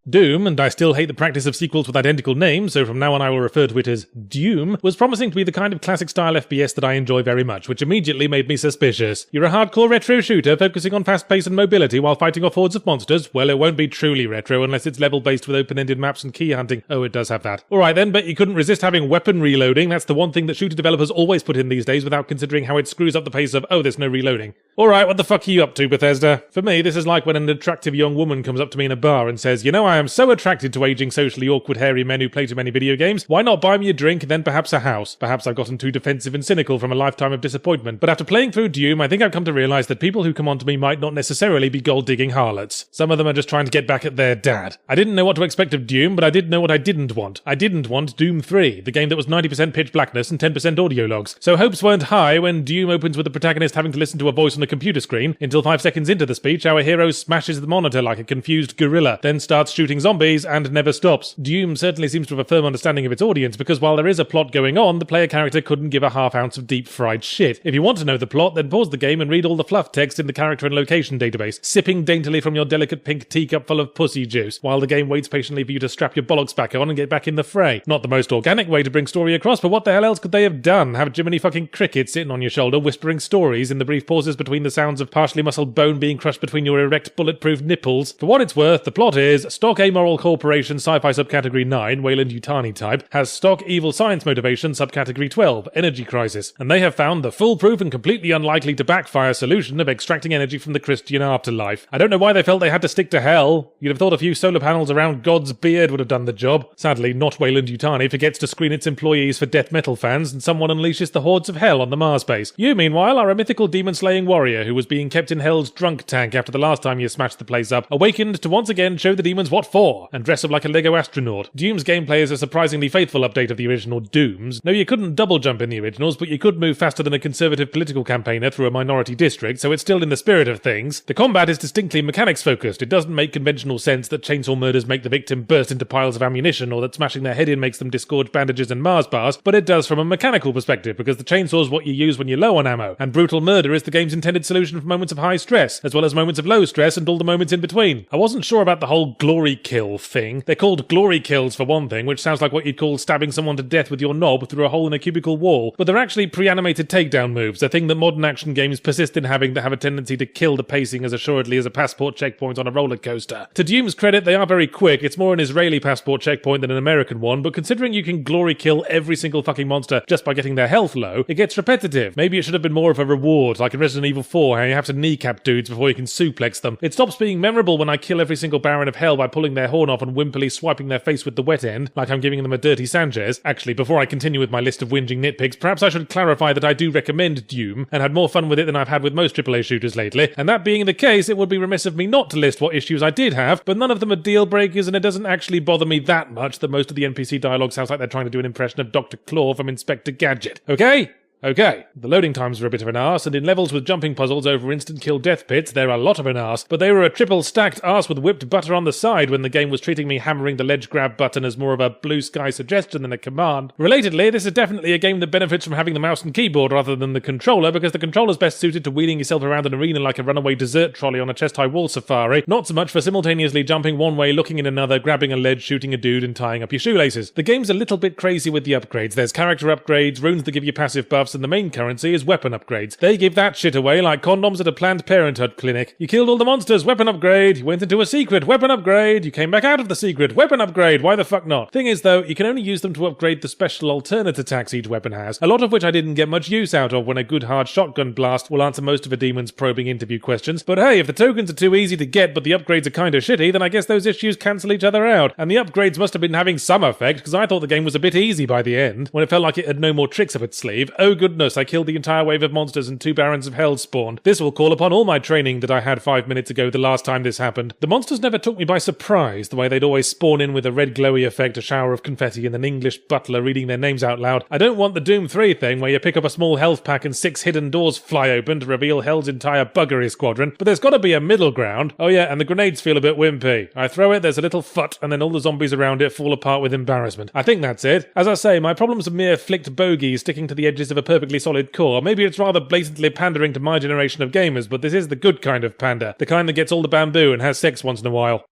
Doom, and I still hate the practice of sequels with identical names, so from now on I will refer to it as Doom, was promising to be the kind of classic-style FPS that I enjoy very much, which immediately made me suspicious. You're a hardcore retro shooter focusing on fast pace and mobility while fighting off hordes of monsters? Well, it won't be truly retro unless it's level-based with open-ended maps and key hunting. Oh, it does have that. Alright then, but you couldn't resist having weapon reloading. That's the one thing that shooter developers always put in these days without considering how it screws up the pace of, oh, there's no reloading. Alright, what the fuck are you up to, Bethesda? For me, this is like when an attractive young woman comes up to me in a bar and says, you know, I am so attracted to aging socially awkward hairy men who play too many video games. Why not buy me a drink and then perhaps a house? Perhaps I've gotten too defensive and cynical from a lifetime of disappointment, but after playing through Doom, I think I've come to realise that people who come on to me might not necessarily be gold-digging harlots. Some of them are just trying to get back at their dad. I didn't know what to expect of Doom, but I did know what I didn't want. I didn't want Doom 3, the game that was 90% pitch blackness and 10% audio logs. So hopes weren't high when Doom opens with the protagonist having to listen to a voice on a computer screen, until 5 seconds into the speech our hero smashes the monitor like a confused gorilla, then starts shooting zombies and never stops. Doom certainly seems to have a firm understanding of its audience, because while there is a plot going on, the player character couldn't give a half ounce of deep-fried shit. If you want to know the plot, then pause the game and read all the fluff text in the character and location database, sipping daintily from your delicate pink teacup full of pussy juice, while the game waits patiently for you to strap your bollocks back on and get back in the fray. Not the most organic way to bring story across, but what the hell else could they have done? Have Jiminy fucking Cricket sitting on your shoulder whispering stories in the brief pauses between the sounds of partially muscled bone being crushed between your erect bulletproof nipples? For what it's worth, the plot is, stock amoral corporation sci-fi subcategory 9, Weyland-Yutani type, has stock evil science motivation subcategory 12, energy crisis, and they have found the foolproof and completely unlikely to backfire solution of extracting energy from the Christian afterlife. I don't know why they felt they had to stick to hell. You'd have thought a few solar panels around God's beard would have done the job. Sadly, not Weyland-Yutani forgets to screen its employees for death metal fans, and someone unleashes the hordes of hell on the Mars base. You, meanwhile, are a mythical demon-slaying warrior who was being kept in hell's drunk tank after the last time you smashed the place up, awakened to once again show the demons what for, and dress up like a Lego astronaut. Doom's gameplay is a surprisingly faithful update of the original Dooms. No, you couldn't double jump in the originals, but you could move faster than a conservative political campaigner through a minority district, so it's still in the spirit of things. The combat is distinctly mechanics-focused. It doesn't make conventional sense that chainsaw murders make the victim burst into piles of ammunition, or that smashing their head in makes them disgorge bandages and Mars bars, but it does from a mechanical perspective, because the chainsaw's what you use when you're low on ammo, and brutal murder is the game's intended solution for moments of high stress, as well as moments of low stress and all the moments in between. I wasn't sure about the whole glory kill thing. They're called glory kills for one thing, which sounds like what you'd call stabbing someone to death with your knob through a hole in a cubicle wall, but they're actually pre-animated takedown moves, a thing that modern action games persist in having that have a tendency to kill the pacing as assuredly as a passport checkpoint on a roller coaster. To Doom's credit, they are very quick. It's more an Israeli passport checkpoint than an American one, but considering you can glory kill every single fucking monster just by getting their health low, it gets repetitive. Maybe it should have been more of a reward, like in Resident Evil 4, how you have to kneecap dudes before you can suplex them. It stops being memorable when I kill every single Baron of Hell by pulling their horn off and wimpily swiping their face with the wet end, like I'm giving them a dirty Sanchez. Actually, before I continue with my list of whinging nitpicks, perhaps I should clarify that I do recommend Doom, and had more fun with it than I've had with most AAA shooters lately, and that being the case, it would be remiss of me not to list what issues I did have, but none of them are deal breakers, and it doesn't actually bother me that much that most of the NPC dialogue sounds like they're trying to do an impression of Dr. Claw from Inspector Gadget. Okay? Okay, the loading times were a bit of an arse, and in levels with jumping puzzles over instant kill death pits, they're a lot of an arse, but they were a triple stacked arse with whipped butter on the side when the game was treating me hammering the ledge grab button as more of a blue sky suggestion than a command. Relatedly, this is definitely a game that benefits from having the mouse and keyboard rather than the controller, because the controller's best suited to wheeling yourself around an arena like a runaway dessert trolley on a chest-high wall safari, not so much for simultaneously jumping one way, looking in another, grabbing a ledge, shooting a dude, and tying up your shoelaces. The game's a little bit crazy with the upgrades. There's character upgrades, runes that give you passive buffs, and the main currency is weapon upgrades. They give that shit away like condoms at a Planned Parenthood clinic. You killed all the monsters, weapon upgrade. You went into a secret, weapon upgrade. You came back out of the secret, weapon upgrade. Why the fuck not? Thing is though, you can only use them to upgrade the special alternate attacks each weapon has, a lot of which I didn't get much use out of when a good hard shotgun blast will answer most of a demon's probing interview questions. But hey, if the tokens are too easy to get but the upgrades are kinda shitty, then I guess those issues cancel each other out. And the upgrades must have been having some effect, because I thought the game was a bit easy by the end, when it felt like it had no more tricks up its sleeve. Oh goodness, I killed the entire wave of monsters and 2 Barons of Hell spawned. This will call upon all my training that I had 5 minutes ago the last time this happened. The monsters never took me by surprise, the way they'd always spawn in with a red glowy effect, a shower of confetti, and an English butler reading their names out loud. I don't want the Doom 3 thing where you pick up a small health pack and 6 hidden doors fly open to reveal Hell's entire buggery squadron, but there's gotta be a middle ground. Oh yeah, and the grenades feel a bit wimpy. I throw it, there's a little fut, and then all the zombies around it fall apart with embarrassment. I think that's it. As I say, my problems are mere flicked bogeys sticking to the edges of a perfectly solid core. Maybe it's rather blatantly pandering to my generation of gamers, but this is the good kind of pander, the kind that gets all the bamboo and has sex once in a while.